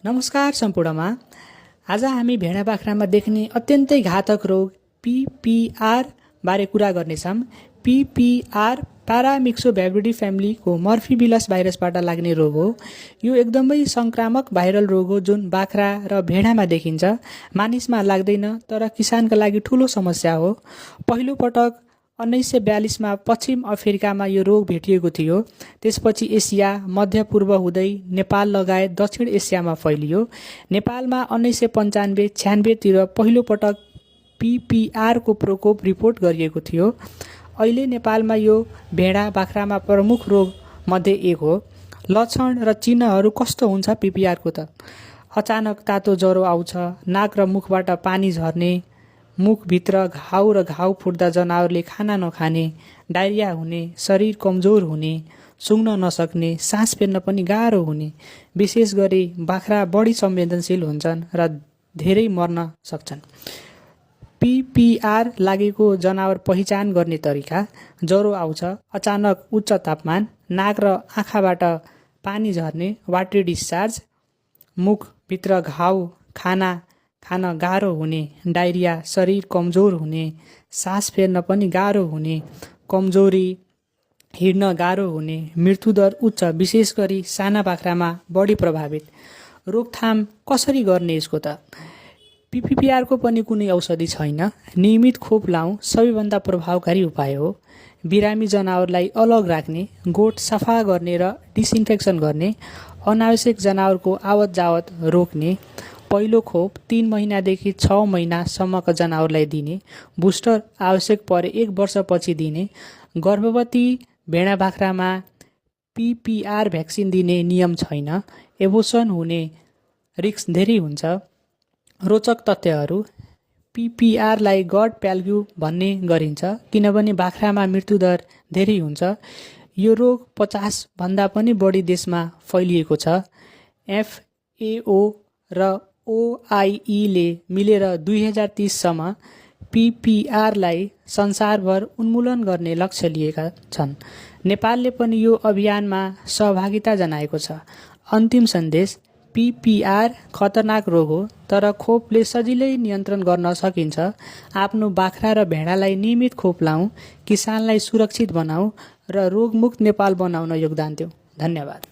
नमस्कार सम्पूर्णमा। आज हामी भेडा बाख्रामा देख्ने अत्यन्तै घातक रोग पीपीआर बारे कुरा गर्नेछौँ। पीपीआर प्यारामिक्सोभ्याब्रिडी फ्यामिलीको मर्फीविलस भाइरसबाट लाग्ने रोग हो। यो एकदमै संक्रामक भाइरल रोग हो जुन बाख्रा र भेडामा देखिन्छ। मानिसमा लाग्दैन, तर किसानका लागि ठूलो समस्या हो। पहिलो पटक 1942 पश्चिम अफ्रिकामा यो रोग भेटिएको थियो। त्यसपछि एसिया, मध्यपूर्व हुँदै नेपाल लगायत दक्षिण एसियामा फैलियो। नेपालमा 1995-96 तिर पहिलो पटक पीपीआरको प्रकोप रिपोर्ट गरिएको थियो। अहिले नेपालमा यो भेडा बाख्रामा प्रमुख रोग मध्ये एक हो। लक्षण र चिन्हहरू कस्तो हुन्छ पीपीआरको त? अचानक तातो ज्वरो आउँछ, नाक र मुखबाट पानी झर्ने, मुखभित्र घाउ र घाउ फुट्दा जनावरले खाना नखाने, डायरिया हुने, शरीर कमजोर हुने, सुँग्न नसक्ने, सास फेर्न पनि गाह्रो हुने। विशेष गरी बाख्रा बढी संवेदनशील हुन्छन् र धेरै मर्न सक्छन्। पीपीआर लागेको जनावर पहिचान गर्ने तरिका: ज्वरो आउँछ, अचानक उच्च तापमान, नाक र आँखाबाट पानी झर्ने वाटरी डिस्चार्ज, मुखभित्र घाउ, खाना खान गाह्रो हुने, डायरिया, शरीर कमजोर हुने, सास फेर्न पनि गाह्रो हुने, कमजोरी, हिँड्न गाह्रो हुने, मृत्युदर उच्च, विशेष गरी साना बाख्रामा बढी प्रभावित। रोकथाम कसरी गर्ने यसको त? पीपीआरको पनि कुनै औषधि छैन। नियमित खोप लाउँ सबैभन्दा प्रभावकारी उपाय हो। बिरामी जनावरलाई अलग राख्ने, गोठ सफा गर्ने र डिसइन्फेक्सन गर्ने, अनावश्यक जनावरको आवत जावत रोक्ने। पहिलो खोप 3 महिनादेखि 6 महिनासम्मका जनावरलाई दिने। बुस्टर आवश्यक परे 1 वर्षपछि दिने। गर्भवती भेडा बाख्रामा पीपीआर भ्याक्सिन दिने नियम छैन। एबोर्सन हुने रिस्क धेरै हुन्छ। रोचक तथ्यहरू: पीपीआरलाई गड प्याल्ग्यू भन्ने गरिन्छ किनभने बाख्रामा मृत्युदर धेरै हुन्छ। यो रोग 50 भन्दा पनि बढी देशमा फैलिएको छ। एफएओ र ओआइईले मिलेर 2030 सम्म पीपीआरलाई संसारभर उन्मूलन गर्ने लक्ष्य लिएका छन्। नेपालले पनि यो अभियानमा सहभागिता जनाएको छ। अन्तिम सन्देश: पीपीआर खतरनाक रोग हो, तर खोपले सजिलै नियन्त्रण गर्न सकिन्छ। आफ्नो बाख्रा र भेडालाई नियमित खोप लाउँ, किसानलाई सुरक्षित बनाऊ र रोगमुक्त नेपाल बनाउन योगदान दिउँ। धन्यवाद।